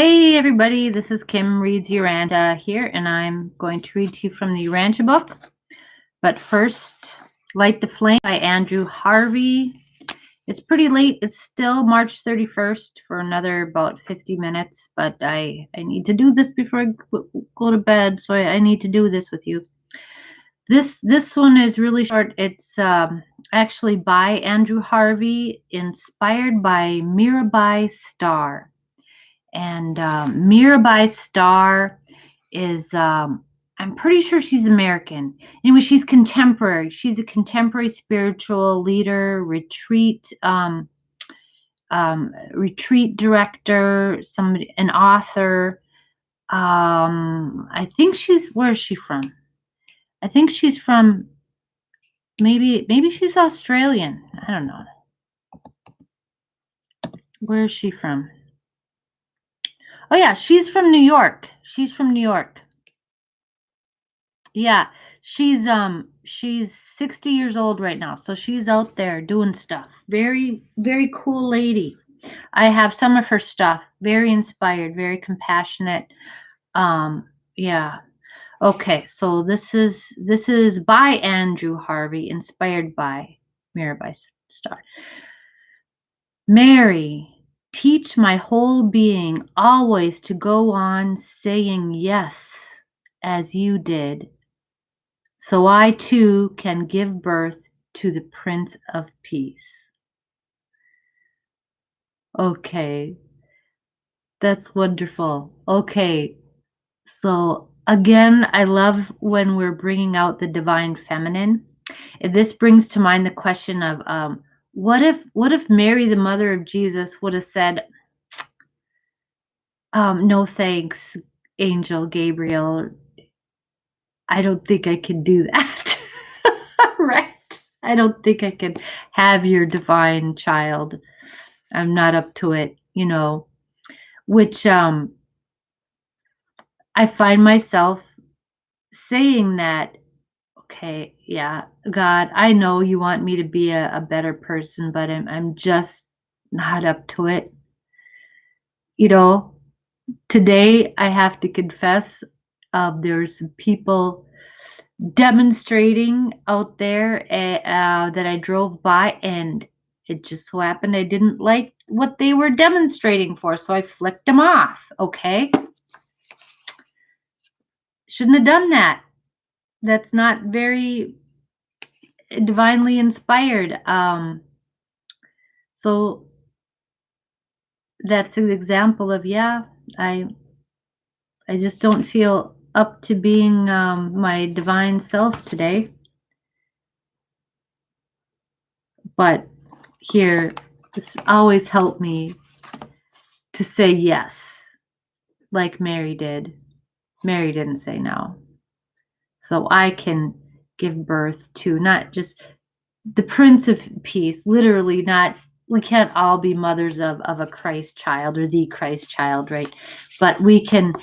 Hey everybody, this is Kim Reads Urantia here, and I'm going to read to you from the Urantia book. But first, Light the Flame by Andrew Harvey. It's pretty late. It's still March 31st for another about 50 minutes, but I need to do this before I go to bed, so I need to do this with you. This one is really short. It's actually by Andrew Harvey, inspired by Mirabai Starr. And Mirabai Starr is, I'm pretty sure she's American. Anyway, she's contemporary. She's a contemporary spiritual leader, retreat director, an author. I think where is she from? I think she's from, maybe she's Australian. I don't know. Where is she from? Oh yeah, she's from New York. She's from New York. Yeah, she's 60 years old right now, so she's out there doing stuff. Very, very cool lady. I have some of her stuff. Very inspired, very compassionate. Yeah. Okay, so this is by Andrew Harvey, inspired by Mirabai Starr. Mary, teach my whole being always to go on saying yes as you did, so I too can give birth to the Prince of Peace. Okay, that's wonderful. Okay, so again, I love when we're bringing out the divine feminine. This brings to mind the question of what if Mary, the mother of Jesus, would have said, no thanks, Angel Gabriel. I don't think I can do that. Right? I don't think I can have your divine child. I'm not up to it, which I find myself saying that, okay, yeah, God, I know you want me to be a better person, but I'm just not up to it. Today I have to confess, there's some people demonstrating out there that I drove by, and it just so happened I didn't like what they were demonstrating for, so I flicked them off. Okay, shouldn't have done that. That's not very divinely inspired. So that's an example of, yeah, I just don't feel up to being my divine self today. But here, this always helped me to say yes, like Mary did. Mary didn't say no. So I can give birth to not just the Prince of Peace, literally not, we can't all be mothers of a Christ child or the Christ child, right? But we can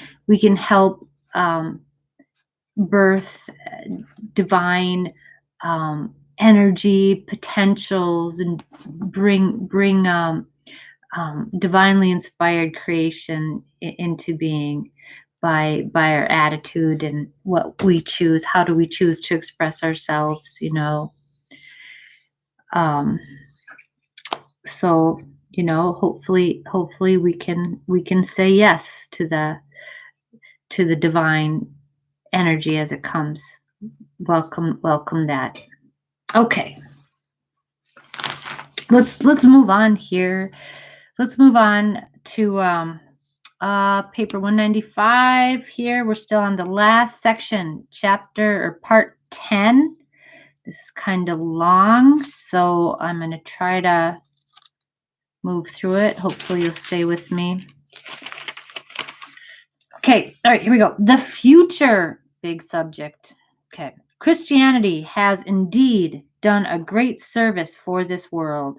help birth divine energy, potentials, and bring divinely inspired creation into being by our attitude and what we choose. How do we choose to express ourselves? So hopefully we can say yes to the divine energy as it comes. Welcome that. Okay, let's move on here. Let's move on to paper 195 here. We're still on the last section, chapter or part 10. This is kind of long, so I'm going to try to move through it. Hopefully you'll stay with me. Okay, all right, here we go. The future, big subject. Okay. Christianity has indeed done a great service for this world,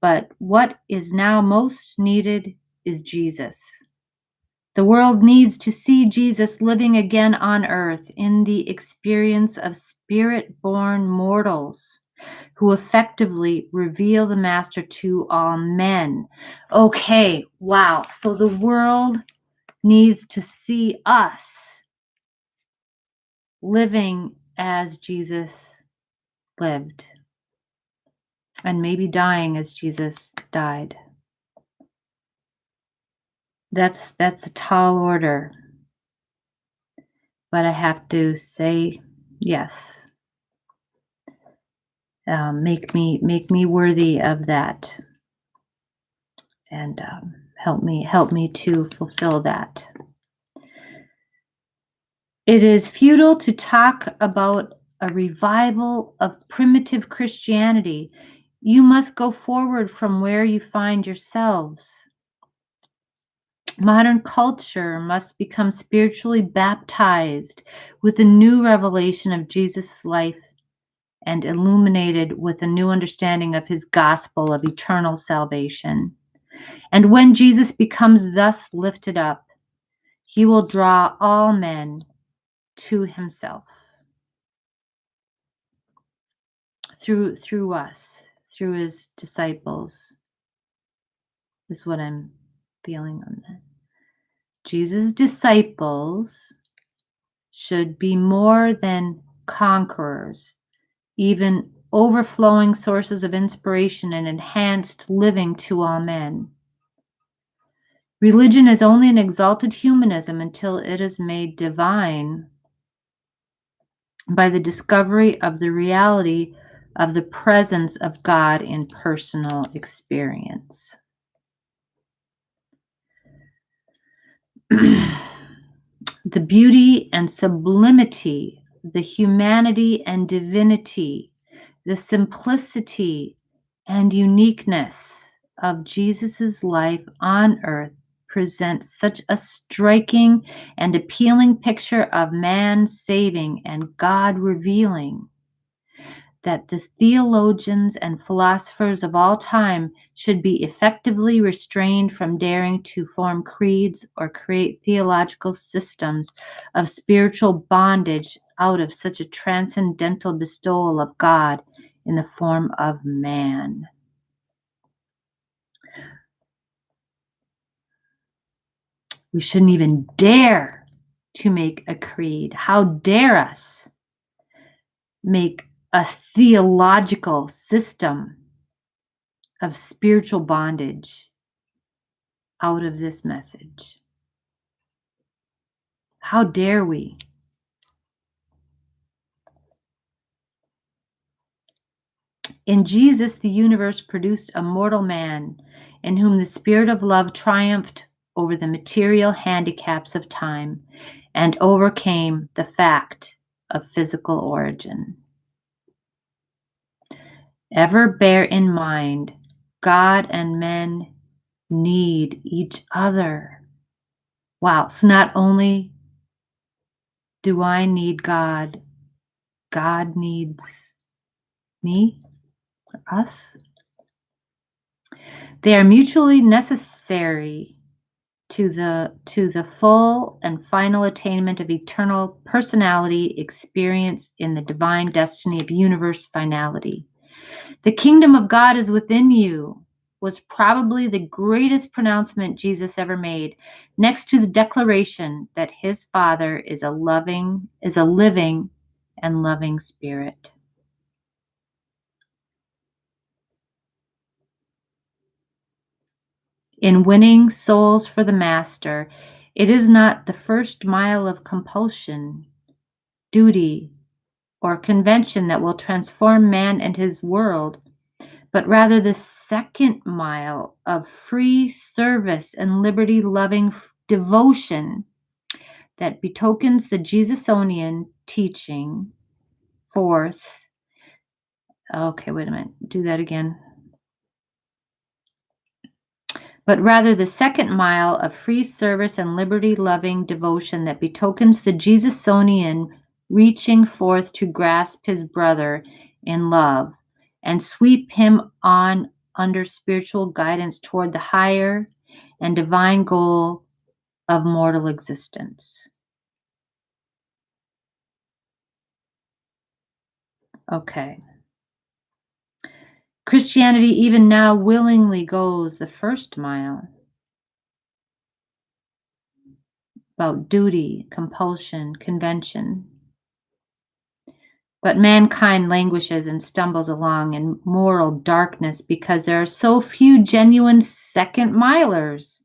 but what is now most needed is Jesus. The world needs to see Jesus living again on earth in the experience of spirit-born mortals who effectively reveal the Master to all men. Okay, wow. So the world needs to see us living as Jesus lived, and maybe dying as Jesus died. That's a tall order, but I have to say yes. Make me worthy of that, and help me to fulfill that. It is futile to talk about a revival of primitive Christianity. You must go forward from where you find yourselves. Modern culture must become spiritually baptized with a new revelation of Jesus' life and illuminated with a new understanding of his gospel of eternal salvation. And when Jesus becomes thus lifted up, he will draw all men to himself through us, through his disciples, is what I'm feeling on that. Jesus' disciples should be more than conquerors, even overflowing sources of inspiration and enhanced living to all men. Religion is only an exalted humanism until it is made divine by the discovery of the reality of the presence of God in personal experience. The beauty and sublimity, the humanity and divinity, the simplicity and uniqueness of Jesus' life on earth presents such a striking and appealing picture of man saving and God revealing that the theologians and philosophers of all time should be effectively restrained from daring to form creeds or create theological systems of spiritual bondage out of such a transcendental bestowal of God in the form of man. We shouldn't even dare to make a creed. How dare us make a theological system of spiritual bondage out of this message? How dare we? In Jesus, the universe produced a mortal man in whom the spirit of love triumphed over the material handicaps of time and overcame the fact of physical origin. Ever bear in mind, God and men need each other. Wow, so not only do I need God, God needs me, us. They are mutually necessary to the full and final attainment of eternal personality experienced in the divine destiny of universe finality. The kingdom of God is within you was probably the greatest pronouncement Jesus ever made, next to the declaration that his Father is a living and loving spirit. In winning souls for the Master, it is not the first mile of compulsion, duty, or convention that will transform man and his world, but rather the second mile of free service and liberty-loving devotion that betokens the Jesusonian teaching forth. Okay, wait a minute. Do that again. But rather the second mile of free service and liberty-loving devotion that betokens the Jesusonian reaching forth to grasp his brother in love and sweep him on under spiritual guidance toward the higher and divine goal of mortal existence. Okay. Christianity even now willingly goes the first mile. about duty, compulsion, convention. But mankind languishes and stumbles along in moral darkness because there are so few genuine second milers,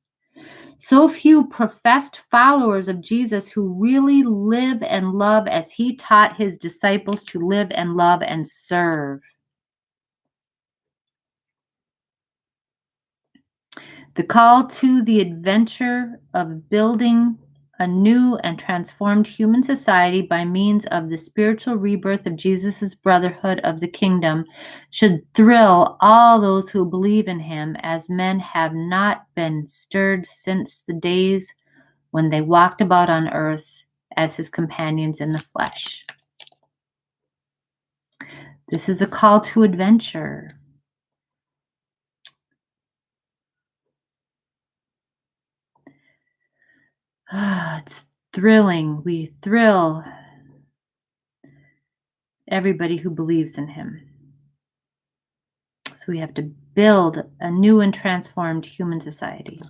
so few professed followers of Jesus who really live and love as he taught his disciples to live and love and serve. The call to the adventure of building a new and transformed human society by means of the spiritual rebirth of Jesus' brotherhood of the kingdom should thrill all those who believe in him, as men have not been stirred since the days when they walked about on earth as his companions in the flesh. This is a call to adventure. It's thrilling. We thrill everybody who believes in him. So we have to build a new and transformed human society.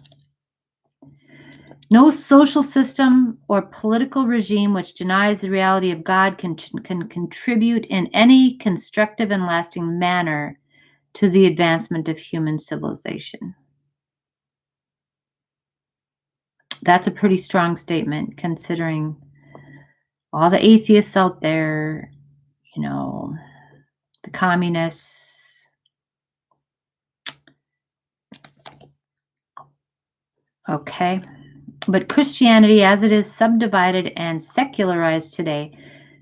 No social system or political regime which denies the reality of God can contribute in any constructive and lasting manner to the advancement of human civilization. That's a pretty strong statement, considering all the atheists out there, the communists. Okay. But Christianity, as it is subdivided and secularized today,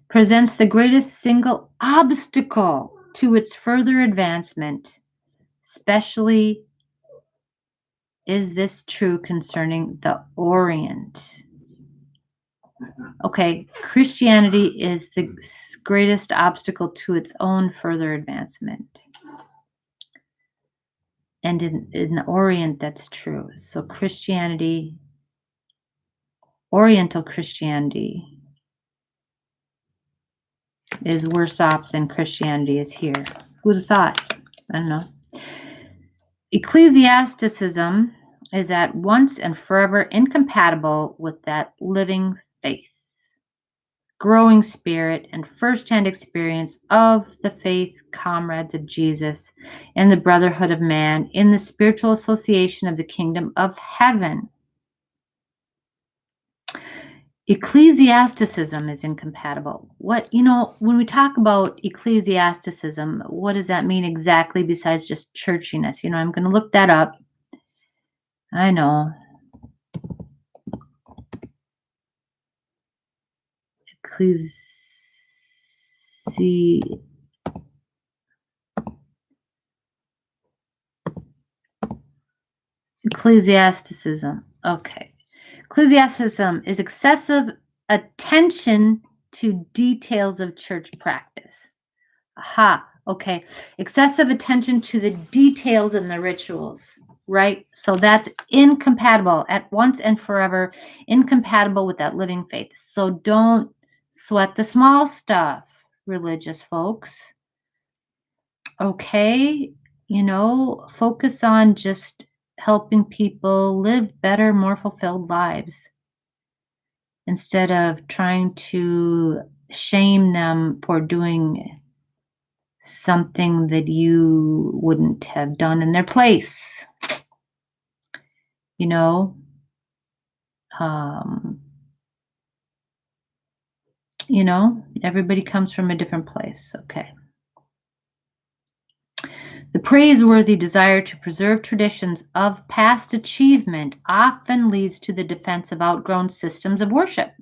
presents the greatest single obstacle to its further advancement. Especially is this true concerning the Orient. Okay, Christianity is the greatest obstacle to its own further advancement. And in the Orient, that's true. So Christianity, Oriental Christianity, is worse off than Christianity is here. Who'd have thought? I don't know. Ecclesiasticism is at once and forever incompatible with that living faith, growing spirit, and first-hand experience of the faith comrades of Jesus and the brotherhood of man in the spiritual association of the kingdom of heaven. Ecclesiasticism is incompatible. When we talk about ecclesiasticism, what does that mean exactly besides just churchiness? I'm going to look that up. I know. Ecclesiasticism. Okay. Ecclesiasticism is excessive attention to details of church practice. Aha. Okay. Excessive attention to the details and the rituals, right? So that's incompatible at once and forever, incompatible with that living faith. So don't sweat the small stuff, religious folks. Okay. Focus on just helping people live better, more fulfilled lives instead of trying to shame them for doing something that you wouldn't have done in their place. Everybody comes from a different place. Okay. The praiseworthy desire to preserve traditions of past achievement often leads to the defense of outgrown systems of worship.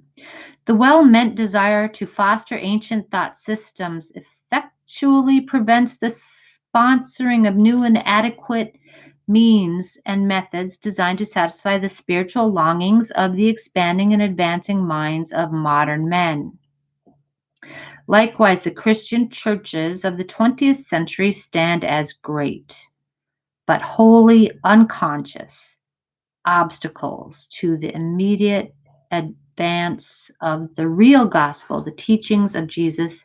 The well-meant desire to foster ancient thought systems effectually prevents the sponsoring of new and adequate means and methods designed to satisfy the spiritual longings of the expanding and advancing minds of modern men. Likewise, the Christian churches of the 20th century stand as great, but wholly unconscious obstacles to the immediate advance of the real gospel, the teachings of Jesus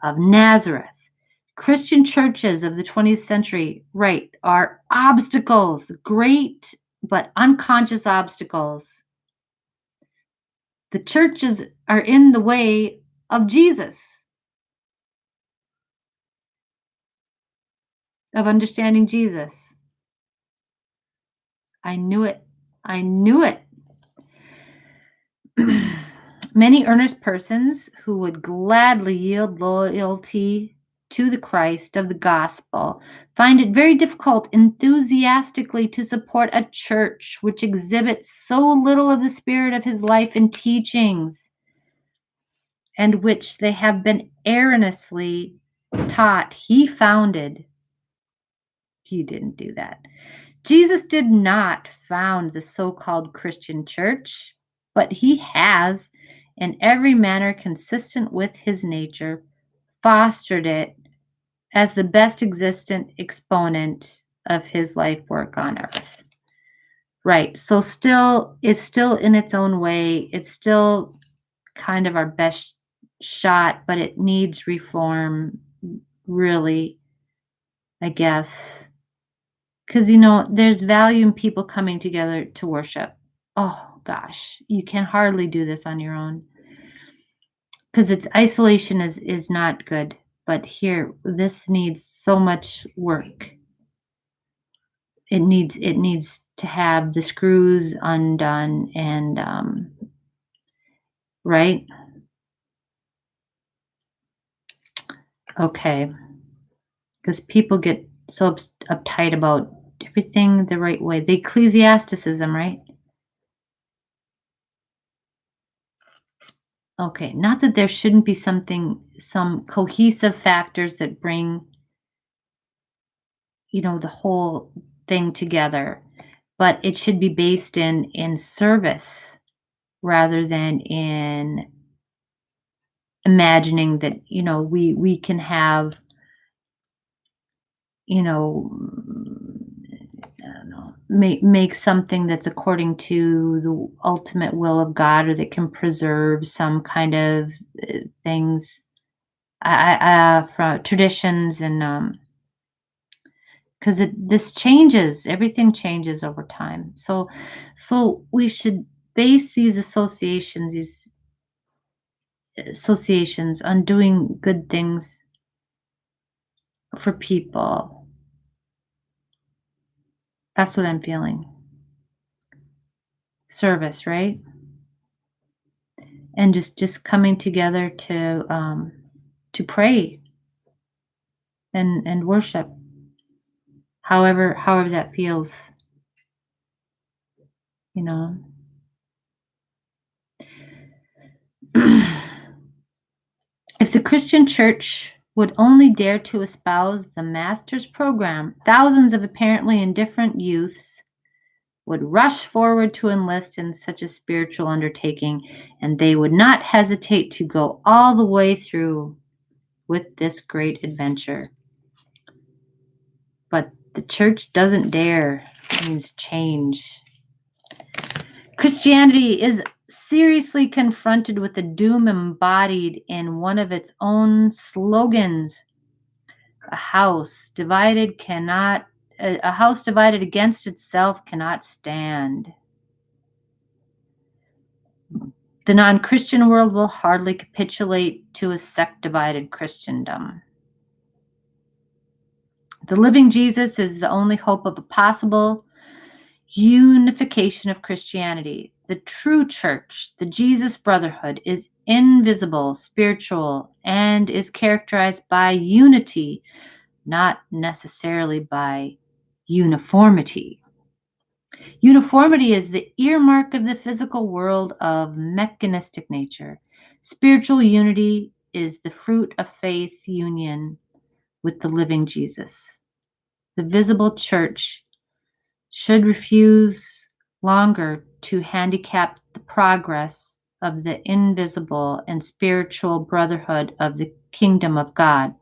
of Nazareth. Christian churches of the 20th century, right, are obstacles, great but unconscious obstacles The churches are in the way of Jesus, of understanding Jesus. I knew it. I knew it. Many earnest persons who would gladly yield loyalty to the Christ of the gospel find it very difficult enthusiastically to support a church which exhibits so little of the spirit of his life and teachings, and which they have been erroneously taught he founded. He didn't do that. Jesus did not found the so-called Christian church, but he has, in every manner consistent with his nature, fostered it as the best existent exponent of his life work on earth. Right. So it's still in its own way. It's still kind of our best shot, but it needs reform, really, I guess. Because, there's value in people coming together to worship. Oh, gosh, you can hardly do this on your own. Because isolation is not good. But here, this needs so much work. It needs to have the screws undone and, right? Okay. Because people get so uptight about everything the right way. The ecclesiasticism, right? Okay, not that there shouldn't be some cohesive factors that bring, the whole thing together, but it should be based in service rather than in imagining that, we can have, I don't know, make something that's according to the ultimate will of God, or that can preserve some kind of things, from traditions, and because this changes, everything changes over time. So we should base these associations on doing good things for people. That's what I'm feeling. Service, right? And just coming together to pray and worship, however that feels, you know. If the Christian church would only dare to espouse the master's program, thousands of apparently indifferent youths would rush forward to enlist in such a spiritual undertaking, and they would not hesitate to go all the way through with this great adventure. But the church doesn't dare. It means change. Christianity is seriously confronted with the doom embodied in one of its own slogans. A house divided against itself cannot stand. The non-Christian world will hardly capitulate to a sect-divided Christendom. The living Jesus is the only hope of a possible unification of Christianity. The true church, the Jesus Brotherhood, is invisible, spiritual, and is characterized by unity, not necessarily by uniformity. Uniformity is the earmark of the physical world of mechanistic nature. Spiritual unity is the fruit of faith union with the living Jesus. The visible church should refuse longer to handicap the progress of the invisible and spiritual brotherhood of the kingdom of God.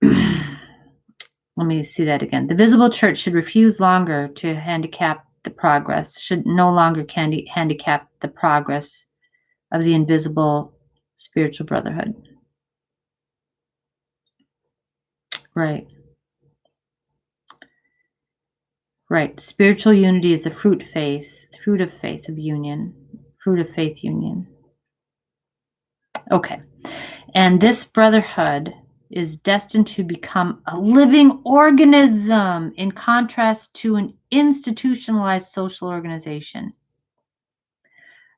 Let me see that again. The visible church should refuse longer to handicap the progress, should no longer handicap the progress of the invisible spiritual brotherhood. Right. Right. Spiritual unity is the fruit of faith of union. Fruit of Faith Union. Okay. And this brotherhood is destined to become a living organism in contrast to an institutionalized social organization.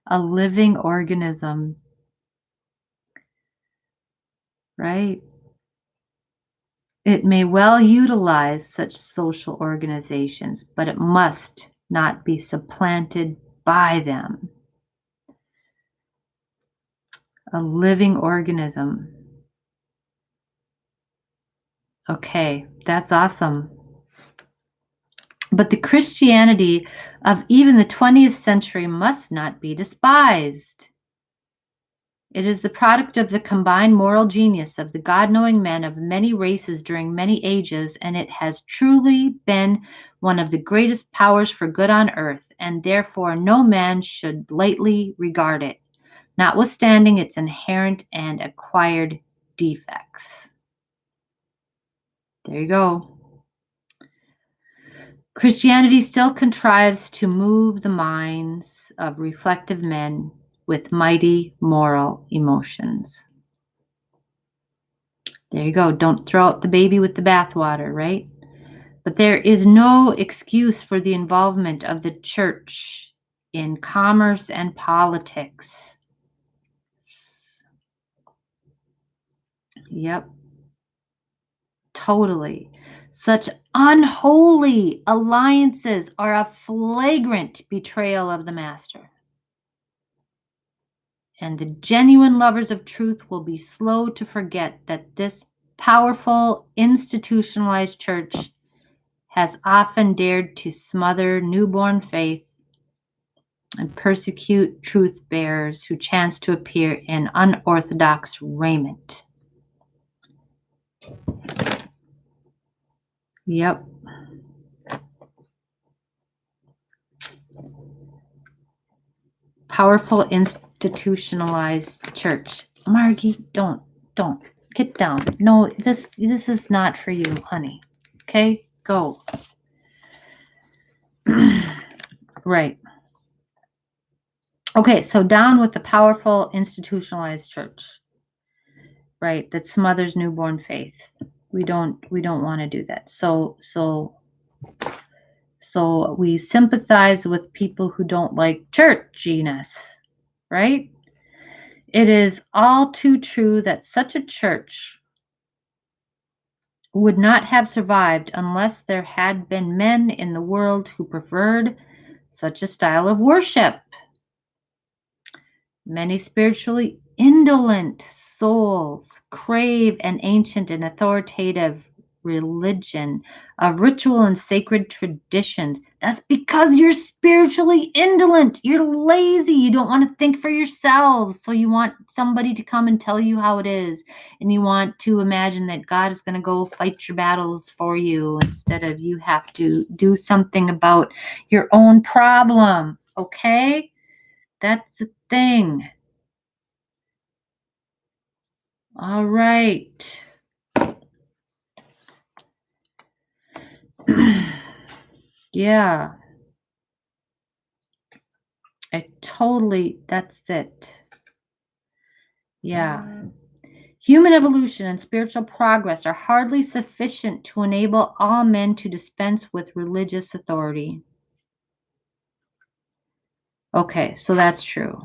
A living organism, right? It may well utilize such social organizations, but it must not be supplanted by them. A living organism. Okay, that's awesome. But the Christianity of even the 20th century must not be despised. It is the product of the combined moral genius of the God-knowing men of many races during many ages, and it has truly been one of the greatest powers for good on earth, and therefore no man should lightly regard it, notwithstanding its inherent and acquired defects. There you go. Christianity still contrives to move the minds of reflective men with mighty moral emotions. There you go. Don't throw out the baby with the bathwater, right? But there is no excuse for the involvement of the church in commerce and politics. Yep. Totally. Such unholy alliances are a flagrant betrayal of the master. And the genuine lovers of truth will be slow to forget that this powerful institutionalized church has often dared to smother newborn faith and persecute truth bearers who chance to appear in unorthodox raiment. Yep. Powerful institutionalized church. Margie, don't get down. No, this is not for you, honey. Okay, go. Right. Okay, so down with the powerful institutionalized church, right? That smothers newborn faith. We don't want to do that. So we sympathize with people who don't like churchiness, right? It is all too true that such a church would not have survived unless there had been men in the world who preferred such a style of worship. Many spiritually indolent souls crave an ancient and authoritative religion of ritual and sacred traditions. That's because you're spiritually indolent. You're lazy. You don't want to think for yourselves. So you want somebody to come and tell you how it is. And you want to imagine that God is going to go fight your battles for you instead of you have to do something about your own problem. Okay? That's the thing. All right. Yeah. That's it. Yeah. Human evolution and spiritual progress are hardly sufficient to enable all men to dispense with religious authority. Okay, so that's true.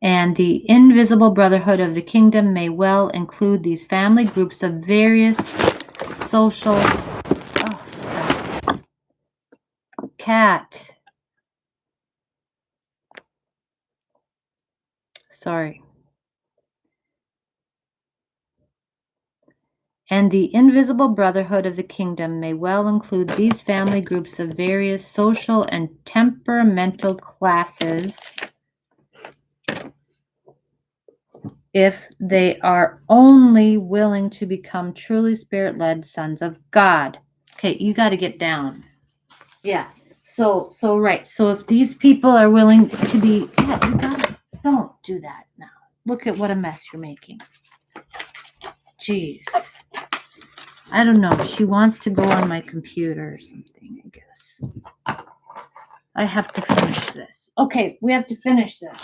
And the invisible brotherhood of the kingdom may well include these family groups of various social... Oh, stop. Cat. Sorry. And the invisible brotherhood of the kingdom may well include these family groups of various social and temperamental classes if they are only willing to become truly spirit-led sons of God. Okay, you got to get down. Yeah. So right. So if these people are willing to be, yeah, you gotta, don't do that now. Look at what a mess you're making. Jeez. I don't know. She wants to go on my computer or something, I guess. I have to finish this. Okay, we have to finish this.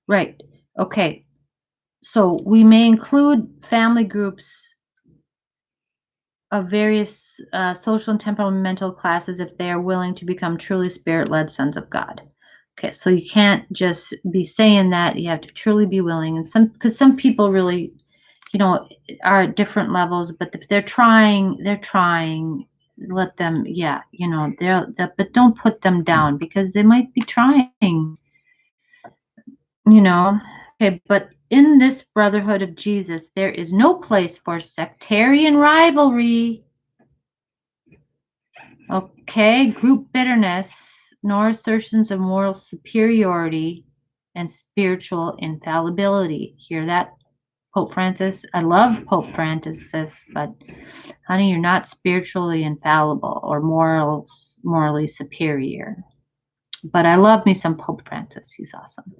Right. Okay. So we may include family groups of various social and temperamental classes if they are willing to become truly spirit-led sons of God. Okay, so you can't just be saying that. You have to truly be willing. And because some people really, are at different levels, but if they're trying. Let them, but don't put them down because they might be trying, Okay, but in this brotherhood of Jesus, there is no place for sectarian rivalry. Okay, group bitterness, nor assertions of moral superiority and spiritual infallibility. Hear that, Pope Francis? I love Pope Francis, but honey, you're not spiritually infallible or morally superior. But I love me some Pope Francis. He's awesome.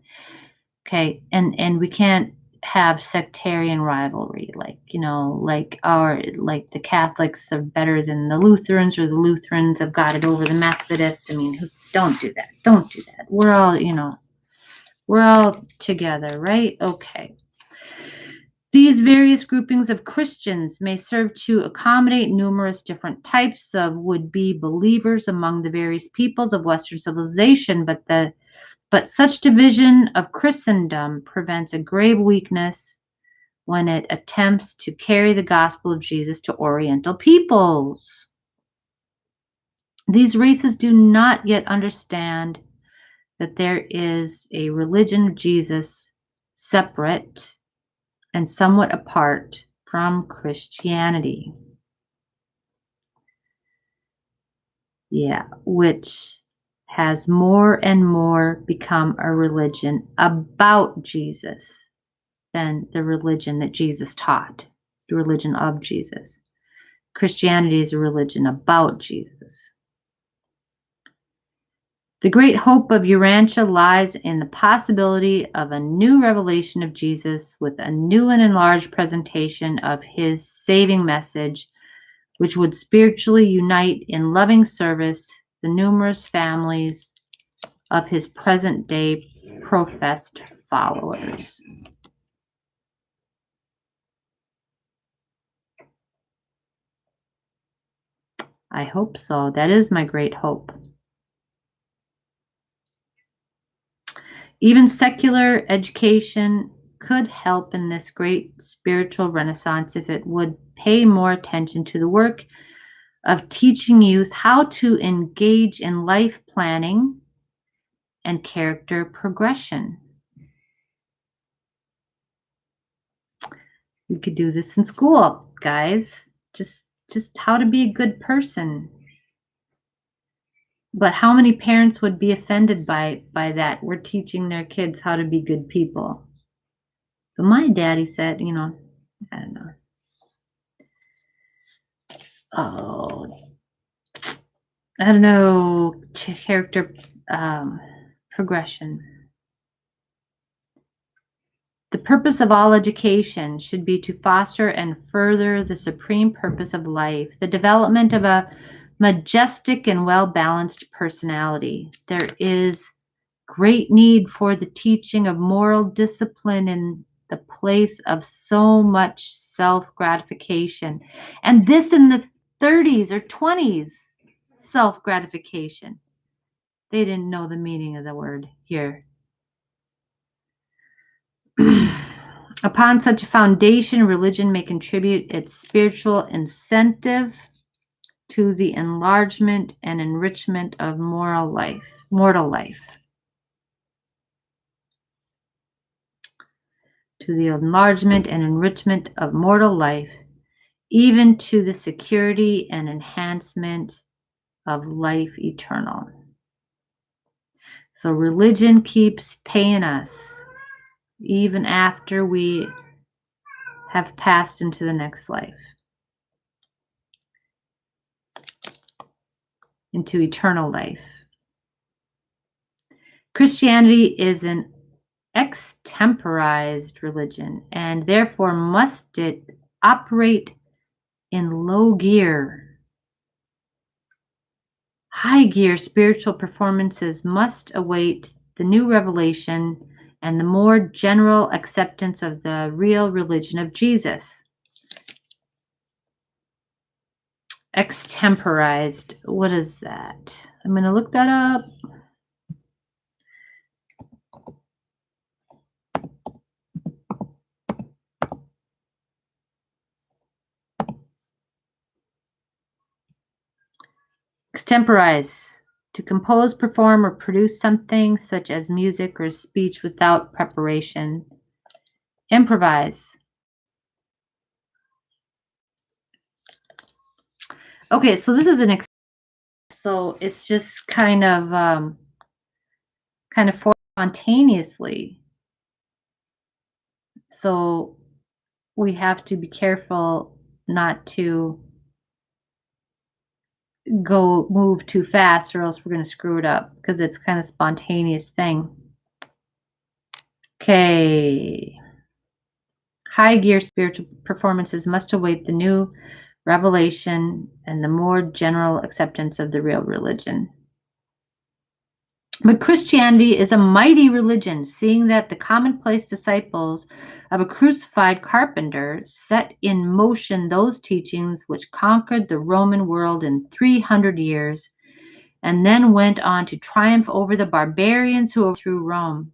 Okay, and we can't have sectarian rivalry, like the Catholics are better than the Lutherans, or the Lutherans have got it over the Methodists. I mean, don't do that. Don't do that. We're all together, right? Okay. These various groupings of Christians may serve to accommodate numerous different types of would-be believers among the various peoples of Western civilization, but such division of Christendom prevents a grave weakness when it attempts to carry the gospel of Jesus to Oriental peoples. These races do not yet understand that there is a religion of Jesus separate and somewhat apart from Christianity. Which has more and more become a religion about Jesus than the religion that Jesus taught, the religion of Jesus. Christianity is a religion about Jesus. The great hope of Urantia lies in the possibility of a new revelation of Jesus with a new and enlarged presentation of his saving message, which would spiritually unite in loving service the numerous families of his present-day professed followers. I hope so. That is my great hope. Even secular education could help in this great spiritual renaissance if it would pay more attention to the work of teaching youth how to engage in life planning and character progression. We could do this in school, guys. Just how to be a good person. But how many parents would be offended by that? We're teaching their kids how to be good people. But my daddy said, I don't know. I don't know, character progression. The purpose of all education should be to foster and further the supreme purpose of life, the development of a majestic and well-balanced personality. There is great need for the teaching of moral discipline in the place of so much self-gratification. And this in the 30s or 20s, self-gratification. They didn't know the meaning of the word here. Upon such a foundation, religion may contribute its spiritual incentive to the enlargement and enrichment of mortal life. To the enlargement and enrichment of mortal life, even to the security and enhancement of life eternal. So religion keeps paying us even after we have passed into the next life, into eternal life. Christianity is an extemporized religion, and therefore must it operate in low gear. High gear spiritual performances must await the new revelation and the more general acceptance of the real religion of Jesus. Extemporized. What is that? I'm going to look that up. Extemporize. To compose, perform, or produce something such as music or speech without preparation. Improvise. Okay, so this is so it's just kind of spontaneously. So we have to be careful not to move too fast, or else we're going to screw it up, because it's kind of spontaneous thing. Okay. High gear spiritual performances must await the new revelation and the more general acceptance of the real religion. But Christianity is a mighty religion, seeing that the commonplace disciples of a crucified carpenter set in motion those teachings which conquered the Roman world in 300 years, and then went on to triumph over the barbarians who overthrew Rome.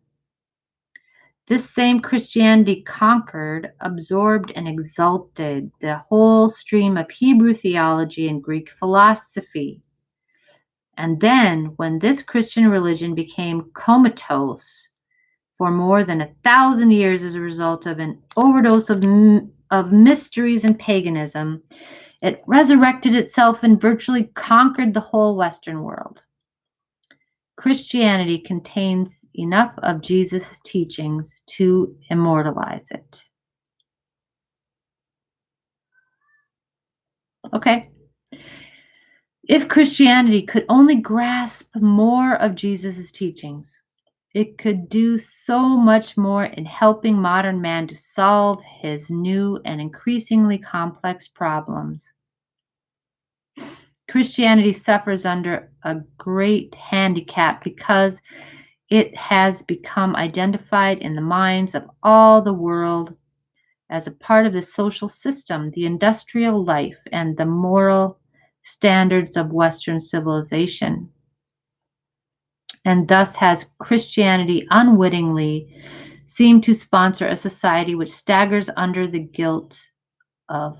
This same Christianity conquered, absorbed, and exalted the whole stream of Hebrew theology and Greek philosophy. And then, when this Christian religion became comatose for more than 1,000 years as a result of an overdose of mysteries and paganism, it resurrected itself and virtually conquered the whole Western world. Christianity contains enough of Jesus' teachings to immortalize it. Okay. If Christianity could only grasp more of Jesus' teachings, it could do so much more in helping modern man to solve his new and increasingly complex problems. Christianity suffers under a great handicap because it has become identified in the minds of all the world as a part of the social system, the industrial life, and the moral standards of Western civilization. And thus has Christianity unwittingly seemed to sponsor a society which staggers under the guilt of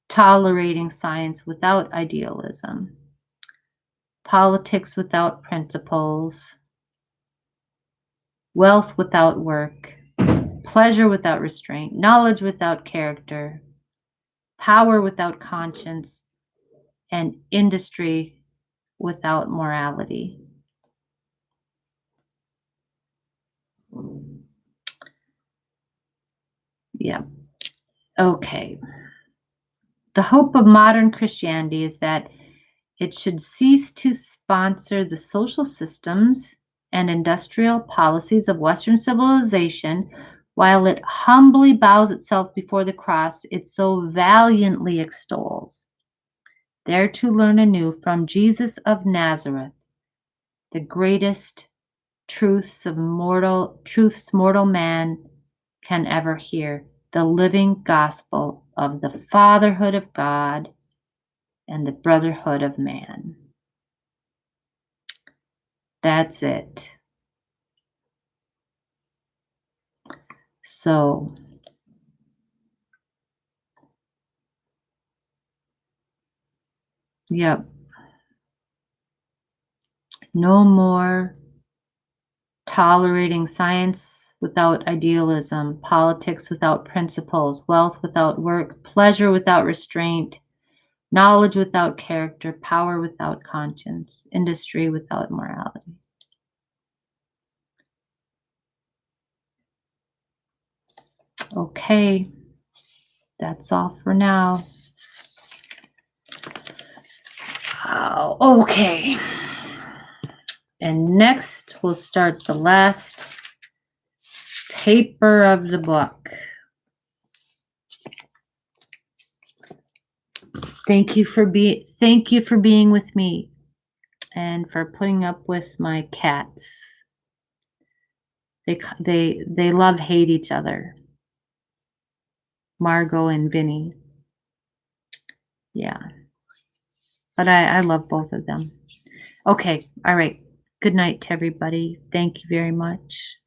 tolerating science without idealism, politics without principles, wealth without work, pleasure without restraint, knowledge without character, power without conscience, and industry without morality. Yeah. Okay. The hope of modern Christianity is that it should cease to sponsor the social systems and industrial policies of Western civilization, while it humbly bows itself before the cross it so valiantly extols, there to learn anew from Jesus of Nazareth the greatest truths mortal man can ever hear, the living gospel of the fatherhood of God and the brotherhood of man. That's it. So, yep. No more tolerating science without idealism, politics without principles, wealth without work, pleasure without restraint, knowledge without character, power without conscience, industry without morality. Okay, that's all for now. Okay. And next, we'll start the last paper of the book. Thank you for being with me, and for putting up with my cats. They love hate each other. Margot and Vinny. Yeah. But I love both of them. Okay. All right. Good night to everybody. Thank you very much.